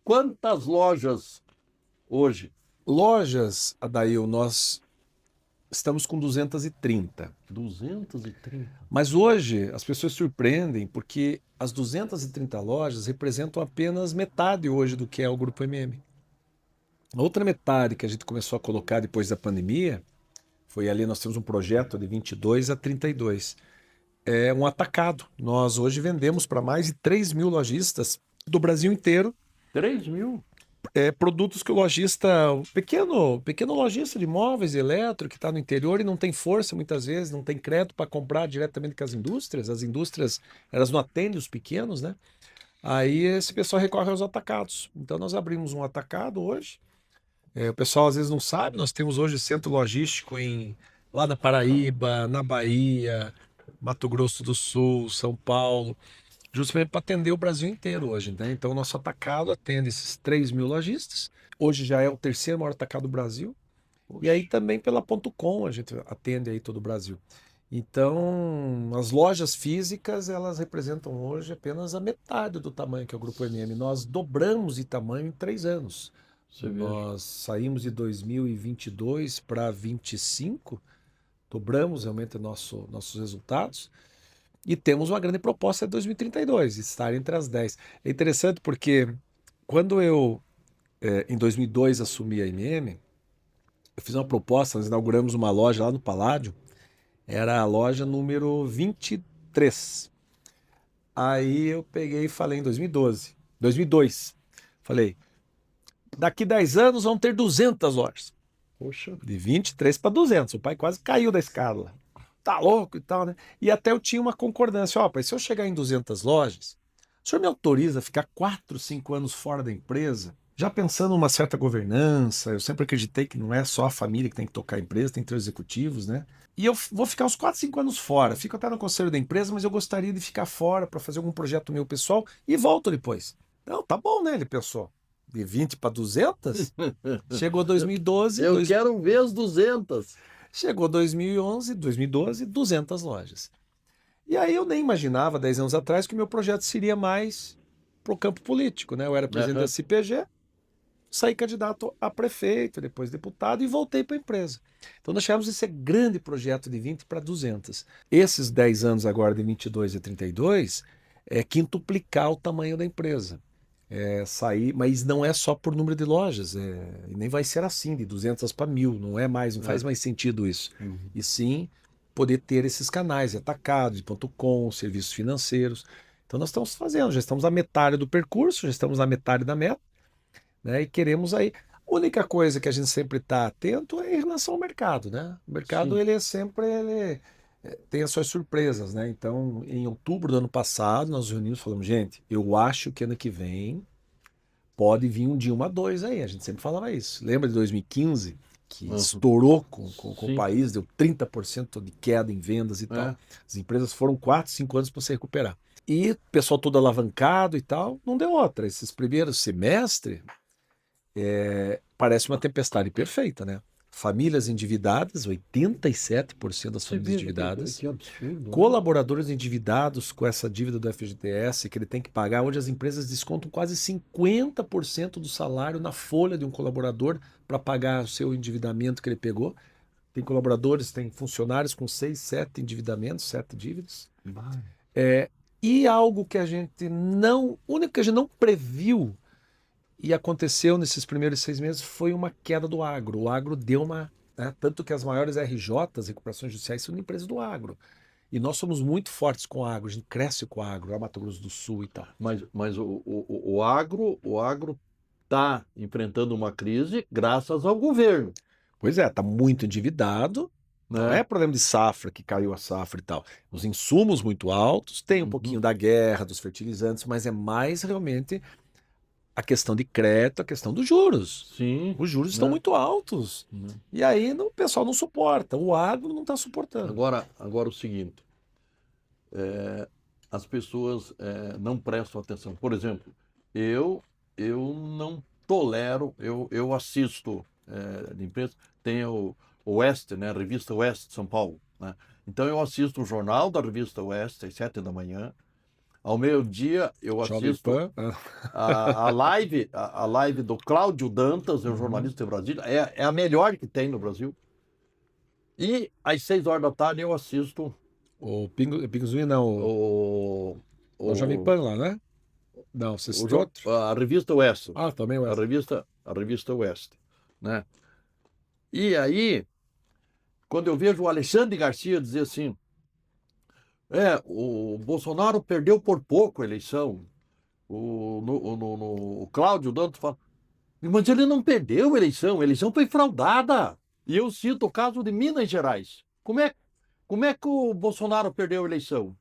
Quantas lojas hoje? Lojas, Adail, nós estamos com 230. 230. Mas hoje as pessoas surpreendem porque as 230 lojas representam apenas metade hoje do que é o Grupo MM. A outra metade que a gente começou a colocar depois da pandemia foi ali, nós temos um projeto de 22 a 32. É um atacado. Nós hoje vendemos para mais de 3 mil lojistas do Brasil inteiro 3.000? produtos que o lojista, o pequeno lojista de móveis e eletro que está no interior e não tem força muitas vezes, não tem crédito para comprar diretamente com as indústrias elas não atendem os pequenos, né? Aí esse pessoal recorre aos atacados. Então nós abrimos um atacado hoje. O pessoal às vezes não sabe, nós temos hoje centro logístico lá na Paraíba, na Bahia, Mato Grosso do Sul, São Paulo, justamente para atender o Brasil inteiro hoje, né? Então, o nosso atacado atende esses 3 mil lojistas. Hoje já é o terceiro maior atacado do Brasil. E aí também pela Ponto .com a gente atende aí todo o Brasil. Então, as lojas físicas, elas representam hoje apenas a metade do tamanho que é o Grupo MM. Nós dobramos de tamanho em 3 anos. Você vê. Nós saímos de 2022 para 25, dobramos realmente nossos resultados. E temos uma grande proposta de 2032, estar entre as 10. É interessante porque quando eu, em 2002, assumi a MM, eu fiz uma proposta, nós inauguramos uma loja lá no Paládio, era a loja número 23. Aí eu peguei e falei em 2002, falei, daqui 10 anos vão ter 200 lojas. Poxa. De 23 para 200, o pai quase caiu da escada. Tá louco e tal, né? E até eu tinha uma concordância. Ó, pai, se eu chegar em 200 lojas, o senhor me autoriza a ficar 4, 5 anos fora da empresa? Já pensando numa certa governança, eu sempre acreditei que não é só a família que tem que tocar a empresa, tem que ter os executivos, né? E eu vou ficar uns 4, 5 anos fora. Fico até no conselho da empresa, mas eu gostaria de ficar fora para fazer algum projeto meu pessoal e volto depois. Não, tá bom, né? Ele pensou. De 20 para 200? Chegou 2012. Eu quero ver as 200. Chegou 2011, 2012, 200 lojas. E aí eu nem imaginava, 10 anos atrás, que o meu projeto seria mais para o campo político, né? Eu era presidente da CPG, saí candidato a prefeito, depois deputado e voltei para a empresa. Então nós chegamos esse grande projeto de 20 para 200. Esses 10 anos agora, de 22 a 32, é quintuplicar o tamanho da empresa. Sair, mas não é só por número de lojas, e nem vai ser assim, de 200 para 1.000, não é mais, não faz mais sentido isso. E sim poder ter esses canais de atacado, de ponto .com, serviços financeiros. Então nós estamos fazendo, já estamos na metade do percurso, já estamos na metade da meta, né? E queremos aí. A única coisa que a gente sempre está atento é em relação ao mercado, né? O mercado, Sim. ele é sempre, tem as suas surpresas, né? Então, em outubro do ano passado, nós nos reunimos e falamos, gente, eu acho que ano que vem pode vir um Dilma 2 aí, a gente sempre falava isso. Lembra de 2015, que estourou com o país, deu 30% de queda em vendas e tal. As empresas foram 4, 5 anos para se recuperar. E o pessoal todo alavancado e tal, não deu outra. Esses primeiros semestres parece uma tempestade perfeita, né? Famílias endividadas, 87% das famílias endividadas. Que absurdo. Colaboradores endividados com essa dívida do FGTS que ele tem que pagar. Hoje as empresas descontam quase 50% do salário na folha de um colaborador para pagar o seu endividamento que ele pegou. Tem colaboradores, tem funcionários com 6, 7 endividamentos, 7 dívidas. E algo que a gente não, único que a gente não previu e aconteceu nesses primeiros 6 meses foi uma queda do agro. O agro deu uma, né, tanto que as maiores RJs, recuperações judiciais, são empresas do agro. E nós somos muito fortes com o agro, a gente cresce com o agro, a Mato Grosso do Sul e tal. Mas o agro está enfrentando uma crise graças ao governo. Pois é, está muito endividado Não né? é problema de safra, que caiu a safra e tal. Os insumos muito altos, tem um pouquinho da guerra, dos fertilizantes, mas é mais realmente a questão de crédito, a questão dos juros. Sim, Os juros estão né? muito altos. Né? E aí o pessoal não suporta, o agro não está suportando. Agora o seguinte, as pessoas não prestam atenção. Por exemplo, eu, eu não tolero, eu assisto de imprensa, tem o Oeste, né, a revista Oeste de São Paulo, né? Então eu assisto o jornal da revista Oeste às 7 da manhã. Ao meio-dia eu Jovem assisto Pan. a live do Cláudio Dantas, é um Uhum. jornalista de Brasília, é a melhor que tem no Brasil. E às 6 horas da tarde eu assisto O Pinguim não, o, o Jovem o, Pan lá, né? Não, você assistiu outro? a revista Oeste, Ah, também o Wesley. a revista Oeste, né? E aí, quando eu vejo o Alexandre Garcia dizer assim, o Bolsonaro perdeu por pouco a eleição, o Cláudio Dantas fala, mas ele não perdeu a eleição foi fraudada. E eu cito o caso de Minas Gerais. Como é que o Bolsonaro perdeu a eleição?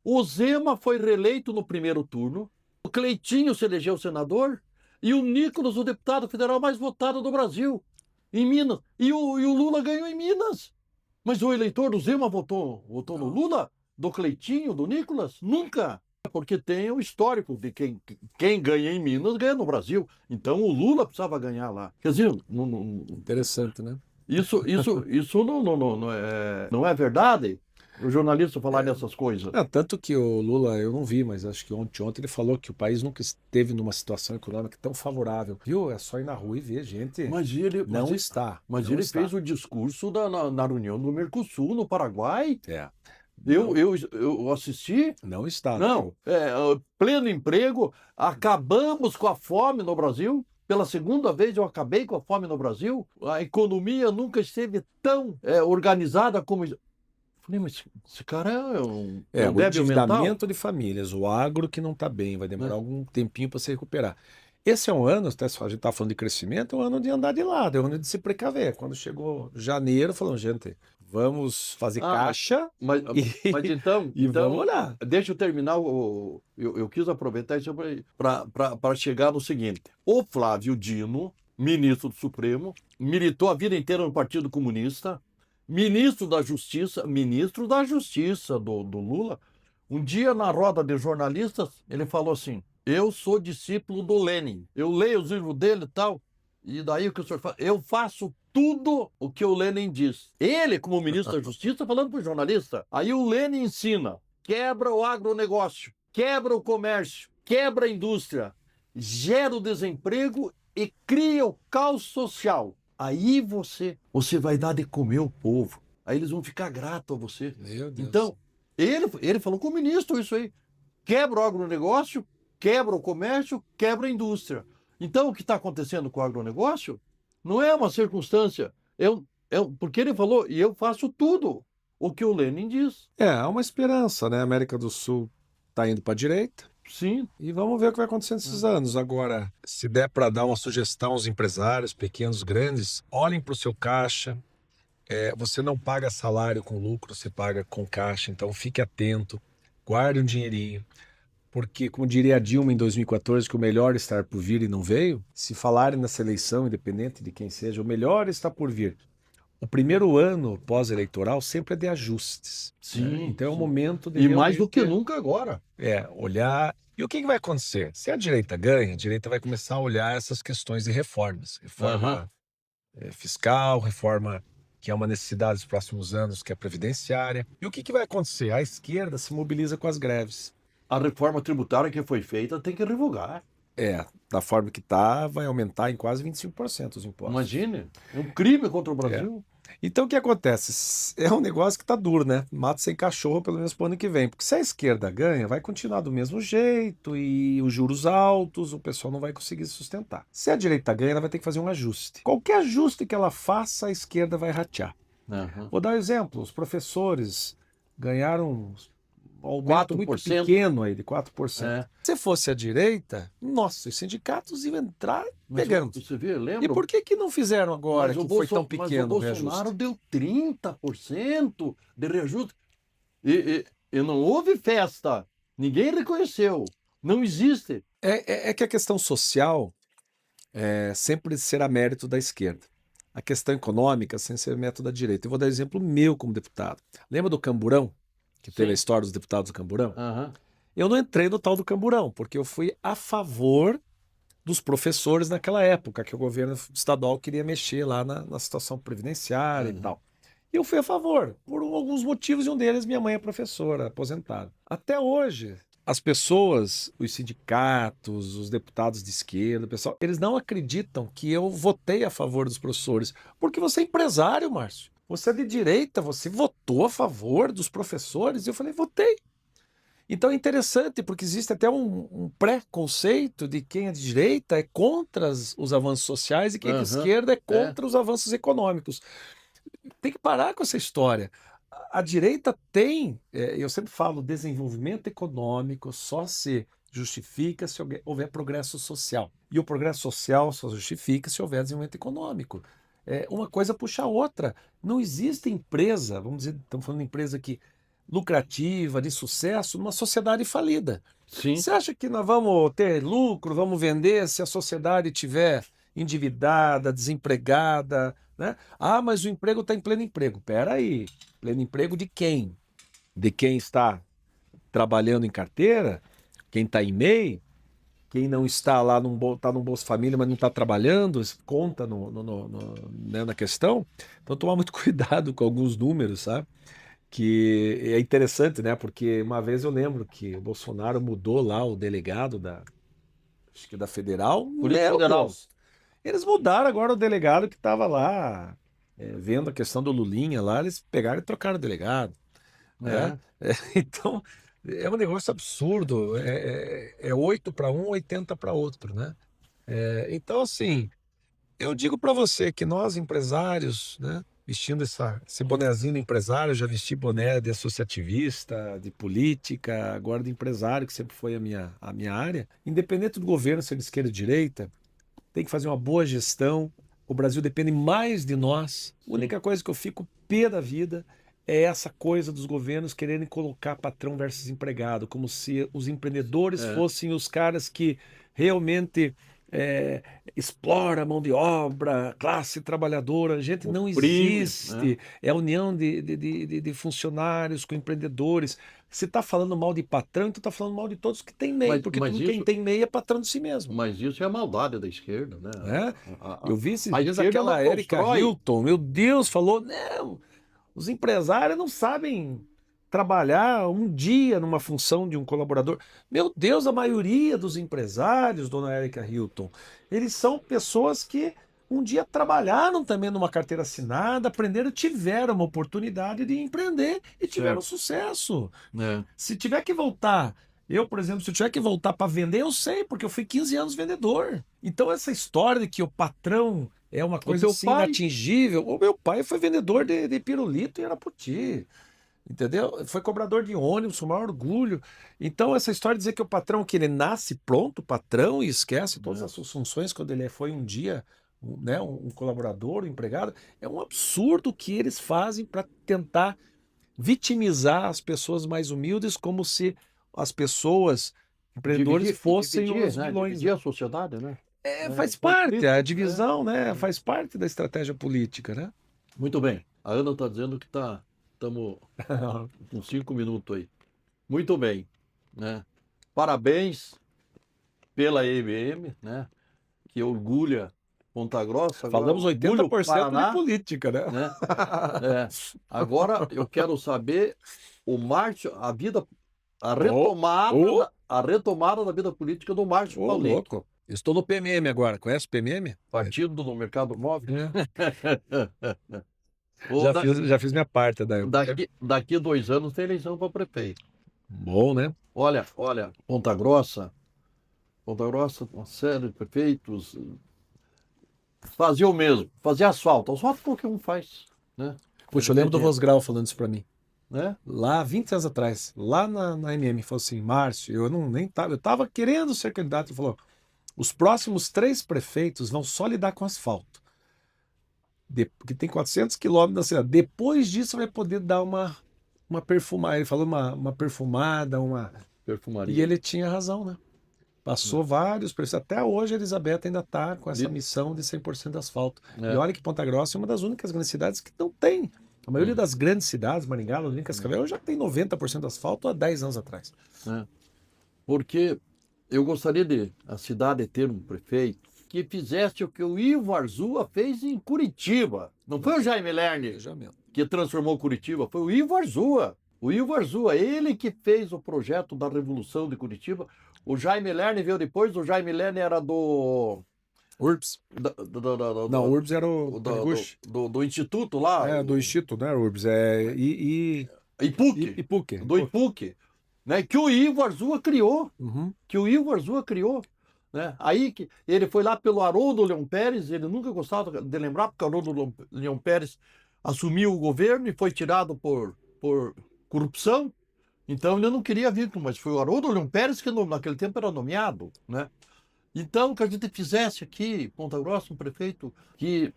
O Zema foi reeleito no primeiro turno, o Cleitinho se elegeu senador e o Nicolas, o deputado federal mais votado do Brasil, em Minas. E o Lula ganhou em Minas. Mas o eleitor do Zema votou no Lula? Do Cleitinho, do Nicolas? Nunca. Porque tem o histórico de quem ganha em Minas ganha no Brasil. Então o Lula precisava ganhar lá. Quer dizer, Interessante, né? isso não é verdade? O jornalista falar dessas coisas. Tanto que o Lula, eu não vi, mas acho que ontem ele falou que o país nunca esteve numa situação econômica tão favorável. Viu? É só ir na rua e ver, gente. Mas ele, mas, Não ele- está. mas Não ele está. fez o discurso na reunião do Mercosul, no Paraguai. É. Eu, Não, eu, eu assisti. não está. Não, pleno emprego, acabamos com a fome no Brasil. Pela segunda vez eu acabei com a fome no Brasil. A economia nunca esteve tão organizada como. Falei, mas esse cara é um O débil mental, endividamento de famílias, o agro que não está bem, vai demorar né? algum tempinho para se recuperar. Esse é um ano, até se a gente está falando de crescimento, é um ano de andar de lado, é um ano de se precaver. Quando chegou janeiro, falando, gente, vamos fazer Ah, caixa mas e, então, e vamos olhar. deixa eu terminar. Eu quis aproveitar isso para chegar no seguinte: o Flávio Dino, ministro do Supremo, militou a vida inteira no Partido Comunista, ministro da Justiça do Lula. Um dia, na roda de jornalistas, ele falou assim: eu sou discípulo do Lenin, eu leio os livros dele e tal. E daí o que o senhor faz? Eu faço tudo o que o Lenin diz. Ele, como ministro da Justiça, falando para o jornalista. Aí o Lenin ensina: quebra o agronegócio, quebra o comércio, quebra a indústria, gera o desemprego e cria o caos social. Aí você vai dar de comer o povo. Aí eles vão ficar gratos a você. Meu Deus. Então, ele falou com o ministro isso aí. Quebra o agronegócio, quebra o comércio, quebra a indústria. Então, o que está acontecendo com o agronegócio não é uma circunstância. Porque ele falou, e eu faço tudo o que o Lenin diz. Há uma esperança, né? A América do Sul está indo para a direita. Sim. E vamos ver o que vai acontecer nesses anos. Agora, se der para dar uma sugestão aos empresários, pequenos, grandes, olhem para o seu caixa. Você não paga salário com lucro, você paga com caixa, então fique atento, guarde um dinheirinho. Porque, como diria a Dilma em 2014, que o melhor está por vir e não veio, se falarem nessa eleição, independente de quem seja, o melhor está por vir. O primeiro ano pós-eleitoral sempre é de ajustes. Sim. Então é o momento de E mais do que realmente, nunca agora. olhar. E o que vai acontecer? Se a direita ganha, a direita vai começar a olhar essas questões de reformas. Reforma fiscal, reforma que é uma necessidade dos próximos anos, que é previdenciária. E o que vai acontecer? A esquerda se mobiliza com as greves. A reforma tributária que foi feita tem que revogar. Da forma que está, vai aumentar em quase 25% os impostos. Imagine, é um crime contra o Brasil. Então o que acontece? É um negócio que tá duro, né? Mato sem cachorro pelo menos pro ano que vem. Porque se a esquerda ganha, vai continuar do mesmo jeito e os juros altos, o pessoal não vai conseguir sustentar. Se a direita ganha, ela vai ter que fazer um ajuste. Qualquer ajuste que ela faça, a esquerda vai ratear. Uhum. Vou dar um exemplo. Os professores ganharam aumento muito 4%. pequeno aí, de 4%. É. Se fosse a direita, nossa, os sindicatos iam entrar Mas pegando. você vê, lembra? E por que não fizeram agora, que foi tão pequeno o Mas o Bolsonaro reajuste? deu 30% de reajuste. E não houve festa. Ninguém reconheceu. Não existe. É que a questão social sempre será mérito da esquerda. A questão econômica sem ser mérito da direita. Eu vou dar exemplo meu como deputado. Lembra do Camburão? Que teve a história dos deputados do Camburão? Aham. Eu não entrei no tal do Camburão, porque eu fui a favor dos professores naquela época, que o governo estadual queria mexer lá na situação previdenciária e Uhum. tal. E eu fui a favor, por alguns motivos, e um deles, minha mãe é professora, aposentada. Até hoje, as pessoas, os sindicatos, os deputados de esquerda, o pessoal, eles não acreditam que eu votei a favor dos professores, porque você é empresário, Márcio. Você é de direita, você votou a favor dos professores? E eu falei, votei. Então é interessante, porque existe até um preconceito de quem é de direita é contra os avanços sociais e quem é de Aham. esquerda é contra os avanços econômicos. Tem que parar com essa história. A direita tem, eu sempre falo, desenvolvimento econômico só se justifica se houver progresso social. E o progresso social só justifica se houver desenvolvimento econômico. Uma coisa puxa a outra. Não existe empresa, vamos dizer, estamos falando de empresa que lucrativa, de sucesso, numa sociedade falida. Sim. Você acha que nós vamos ter lucro, vamos vender se a sociedade estiver endividada, desempregada, né? Ah, mas o emprego está em pleno emprego. Pera aí, pleno emprego de quem? De quem está trabalhando em carteira? Quem está em MEI? Quem não está lá, está no Bolsa Família, mas não está trabalhando, conta né, na questão. Então, tomar muito cuidado com alguns números, sabe? Que é interessante, né? Porque uma vez eu lembro que o Bolsonaro mudou lá o delegado acho que da Federal. Polícia Meu Federal. Deus! Eles mudaram agora o delegado que estava lá vendo a questão do Lulinha lá, eles pegaram e trocaram o delegado, né? Então, é um negócio absurdo. É 8 para um, 80 para outro, né? Então, assim, eu digo para você que nós, empresários, né, vestindo esse bonezinho de empresário, eu já vesti boné de associativista, de política, agora de empresário, que sempre foi a minha área. Independente do governo ser de esquerda ou direita, tem que fazer uma boa gestão. O Brasil depende mais de nós. A única coisa que eu fico pé da vida é essa coisa dos governos quererem colocar patrão versus empregado, como se os empreendedores fossem os caras que realmente explora a mão de obra, classe trabalhadora. Gente, não existe. É a união de funcionários com empreendedores. Se está falando mal de patrão, então está falando mal de todos que têm MEI, porque quem tem MEI é patrão de si mesmo. Mas isso é a maldade da esquerda, né? Eu vi esses a dias esquerda aquela não Erika constrói. Hilton, meu Deus, falou, não, os empresários não sabem trabalhar um dia numa função de um colaborador. Meu Deus, a maioria dos empresários, dona Erika Hilton, eles são pessoas que um dia trabalharam também numa carteira assinada, aprenderam, tiveram uma oportunidade de empreender e tiveram sucesso. Se tiver que voltar, eu, por exemplo, se eu tiver que voltar para vender, eu sei, porque eu fui 15 anos vendedor. Então essa história de que o patrão é uma coisa assim inatingível. O meu pai foi vendedor de pirulito em Arapoti. Entendeu? Foi cobrador de ônibus, com o maior orgulho. Então, essa história de dizer que o patrão, que ele nasce pronto, patrão, e esquece todas as suas funções quando ele foi um dia um colaborador, um empregado, é um absurdo que eles fazem para tentar vitimizar as pessoas mais humildes, como se as pessoas, empreendedores, fossem os vilões. Dividir a sociedade, né? Faz parte, a divisão, né? Faz parte da estratégia política, né? Muito bem. A Ana está dizendo que estamos com 5 minutos aí. Muito bem, né? Parabéns pela EBM, né? Que orgulha Ponta Grossa. Falamos 80% Paraná, de política, né? Agora eu quero saber a retomada da vida política do Márcio Paulinho. Louco. Estou no PMM agora. Conhece o PMM? Partido do Mercado Móvel. Já fiz minha parte. Daqui 2 anos tem eleição para prefeito. Bom, né? Olha, Ponta Grossa, uma série de prefeitos fazia o mesmo, fazia asfalto qualquer um faz, né? Puxa, eu lembro do Vosgrau falando isso para mim. né? lá 20 anos atrás, lá na MM, falou assim, Márcio, eu tava querendo ser candidato, ele falou, os próximos 3 prefeitos vão só lidar com asfalto, porque tem 400 quilômetros da cidade, depois disso vai poder dar uma perfumada, ele falou uma perfumada, e Perfumaria. ele tinha razão, né? Passou vários prefeitos, até hoje a Elizabeth ainda está com essa De- missão de 100% de asfalto. E É. olha que Ponta Grossa é uma das únicas grandes cidades que não tem. A maioria das grandes cidades, Maringá, Londrina, Cascavel, já tem 90% de asfalto há 10 anos atrás. É. Porque eu gostaria de a cidade ter um prefeito que fizesse o que o Ivo Arzua fez em Curitiba. Não foi o Jaime Lerner Veja mesmo. que transformou Curitiba, foi o Ivo Arzua. O Ivo Arzua, ele que fez o projeto da Revolução de Curitiba. O Jaime Lerner veio depois, o Jaime Lerner era URBS. Não, URBS era o Taniguchi. do Instituto lá, É, do Instituto, né, URBS? IPUC, IPUC. do IPUC, né, que o Ivo Arzua criou. Uhum. Que o Ivo Arzua criou. Né? Aí que ele foi lá pelo Haroldo Leão Pérez, ele nunca gostava de lembrar, porque o Haroldo Leão Pérez assumiu o governo e foi tirado por corrupção, então ele não queria vir, mas foi o Haroldo Leão Pérez que naquele tempo era nomeado. Né? Então, que a gente fizesse aqui, Ponta Grossa, um prefeito, que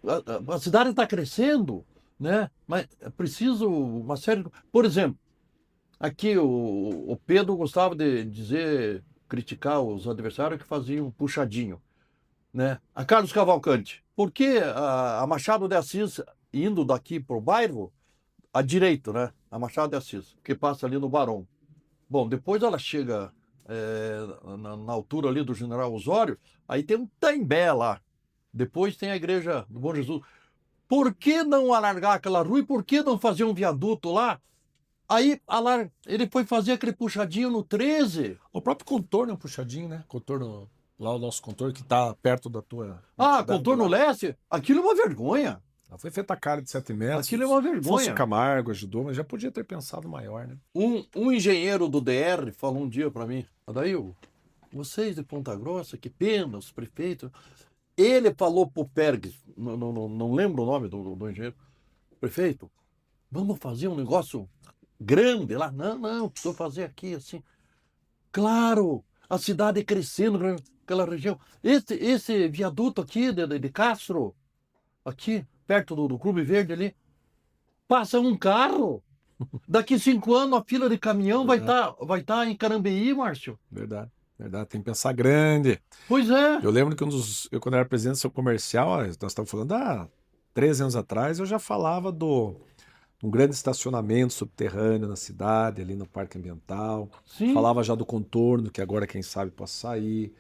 a cidade está crescendo, né? Mas é preciso uma série. Por exemplo, aqui o Pedro gostava de dizer, criticar os adversários que faziam puxadinho, né? A Carlos Cavalcante. Por que a Machado de Assis, indo daqui para o bairro, à direita, né? A Machado de Assis, que passa ali no Barão. Bom, depois ela chega na altura ali do General Osório, aí tem um Taimbé lá. Depois tem a igreja do Bom Jesus. Por que não alargar aquela rua e por que não fazer um viaduto lá? Aí ele foi fazer aquele puxadinho no 13. O próprio contorno é um puxadinho, né? Contorno, lá o nosso contorno que está perto da tua... Ah, cidade contorno lá. leste? Aquilo é uma vergonha. Ela foi feita a cara de 7 metros. Aquilo é uma Fosse vergonha. Camargo ajudou, mas já podia ter pensado maior, né? Um engenheiro do DR falou um dia para mim, Adail, vocês de Ponta Grossa, que pena, os prefeitos. Ele falou pro Pergues, não lembro o nome do engenheiro, prefeito, vamos fazer um negócio grande lá. Não, preciso fazer aqui assim. Claro, a cidade crescendo naquela região. Esse viaduto aqui de Castro, aqui, perto do Clube Verde ali, passa um carro. Daqui 5 anos a fila de caminhão vai tá em Carambeí, Márcio. Verdade, verdade. Tem que pensar grande. Pois é. Eu lembro que eu quando era presidente do seu comercial, nós estávamos falando há 13 anos atrás, eu já falava um grande estacionamento subterrâneo na cidade, ali no Parque Ambiental. Sim. Falava já do contorno, que agora, quem sabe, possa sair.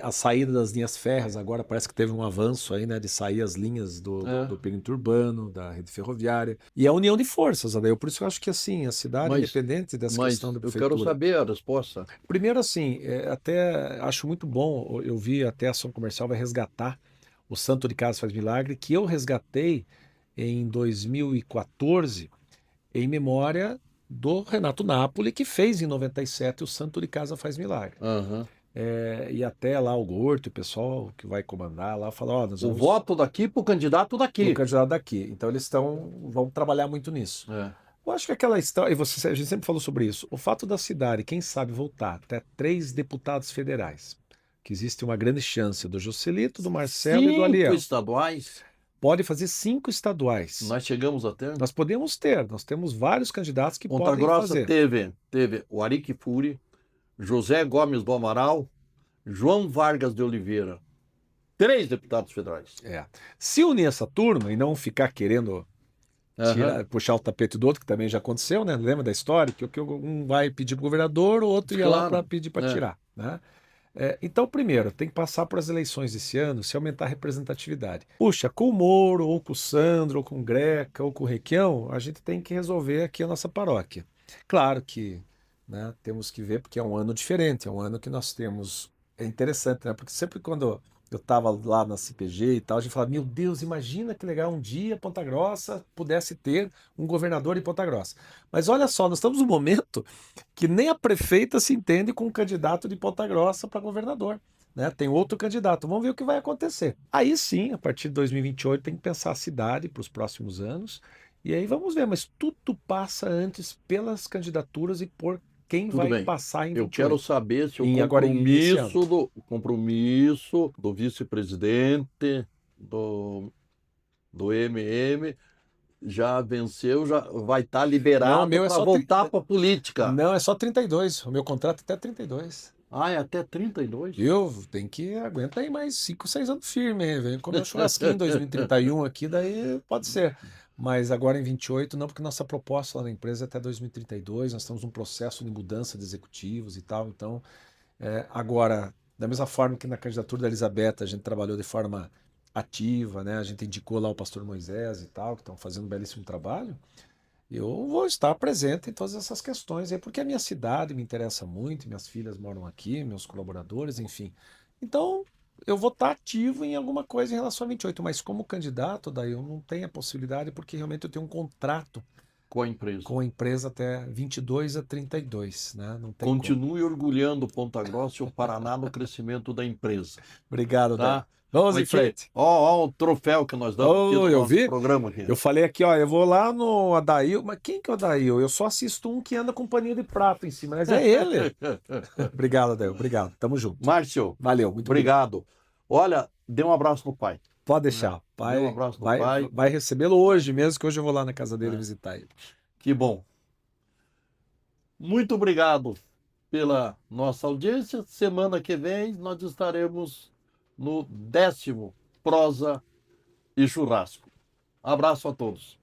A saída das linhas férreas, agora parece que teve um avanço aí, né, de sair as linhas do perímetro urbano, da rede ferroviária. E a união de forças, Adair. Por isso eu acho que, assim, a cidade, independente dessa questão da prefeitura... eu quero saber a resposta. Primeiro, assim, até acho muito bom, eu vi até a ação comercial vai resgatar o Santo de Casa Faz Milagre, que eu resgatei em 2014, em memória do Renato Napoli, que fez em 97 o Santo de Casa Faz Milagre. Uhum. E até lá o Gorto, o pessoal que vai comandar lá, fala, nós O vamos... voto daqui pro candidato daqui. O candidato daqui. Então eles vão trabalhar muito nisso. Eu acho que aquela história, a gente sempre falou sobre isso, o fato da cidade, quem sabe, voltar até 3 deputados federais, que existe uma grande chance do Joselito, do Marcelo e do Aliel. 5 estaduais. Pode fazer 5 estaduais. Nós chegamos até. Nós podemos ter, nós temos vários candidatos que Ponta podem Grossa fazer. teve o Ari Kfouri, José Gomes do Amaral, João Vargas de Oliveira. 3 deputados federais. Se unir essa turma e não ficar querendo puxar o tapete do outro, que também já aconteceu, né? Lembra da história? Que um vai pedir para o governador, o outro ia lá para pedir para tirar. Né? Então, primeiro, tem que passar por as eleições desse ano, se aumentar a representatividade. Puxa, com o Moro, ou com o Sandro, ou com o Greca, ou com o Requião, a gente tem que resolver aqui a nossa paróquia. Claro que, né, temos que ver, porque é um ano diferente, é um ano que nós temos... É interessante, né? Porque sempre quando eu estava lá na CPG e tal, a gente falava, meu Deus, imagina que legal um dia Ponta Grossa pudesse ter um governador em Ponta Grossa. Mas olha só, nós estamos num momento que nem a prefeita se entende com um candidato de Ponta Grossa para governador. Né? Tem outro candidato, vamos ver o que vai acontecer. Aí sim, a partir de 2028, tem que pensar a cidade para os próximos anos E aí vamos ver, mas tudo passa antes pelas candidaturas e por quem Tudo vai bem. passar em Eu quero 28. saber se Agora esse ano. o compromisso do vice-presidente do MM já venceu, já vai estar Não, o liberado meu é para só voltar para a política. Não, é só 32. O meu contrato é até 32. Ah, é até 32? Eu tenho que aguentar aí mais 5, 6 anos firme, hein? Vem comer um churrasquinho em 2031 aqui, daí pode ser. Mas agora em 28 não, porque nossa proposta lá na empresa é até 2032, nós estamos num processo de mudança de executivos e tal, então agora, da mesma forma que na candidatura da Elizabeth a gente trabalhou de forma ativa, né? A gente indicou lá o pastor Moisés e tal, que estão fazendo um belíssimo trabalho. Eu vou estar presente em todas essas questões aí, porque a minha cidade me interessa muito, minhas filhas moram aqui, meus colaboradores, enfim. Então, eu vou estar ativo em alguma coisa em relação a 28, mas como candidato, daí eu não tenho a possibilidade, porque realmente eu tenho um contrato Com a empresa. com a empresa até 22 a 32, né? Não tem como. Continue orgulhando Ponta Grossa e o Paraná no crescimento da empresa. Obrigado, Daí. Tá? Vamos em Isso aí. frente. Ó, o troféu que nós damos aqui Oh, no eu nosso vi. programa aqui. Eu falei aqui, ó, eu vou lá no Adail, mas quem que é o Adail? Eu só assisto um que anda com um paninho de prato em cima, mas é ele. Obrigado, Adail, obrigado. Tamo junto. Márcio, Valeu, muito obrigado. obrigado. Olha, dê um abraço no pai. Pode deixar. Dê um abraço no pai. Vai recebê-lo hoje mesmo, que hoje eu vou lá na casa dele visitar ele. Que bom. Muito obrigado pela nossa audiência. Semana que vem nós estaremos no 10º Prosa e Churrasco. Abraço a todos.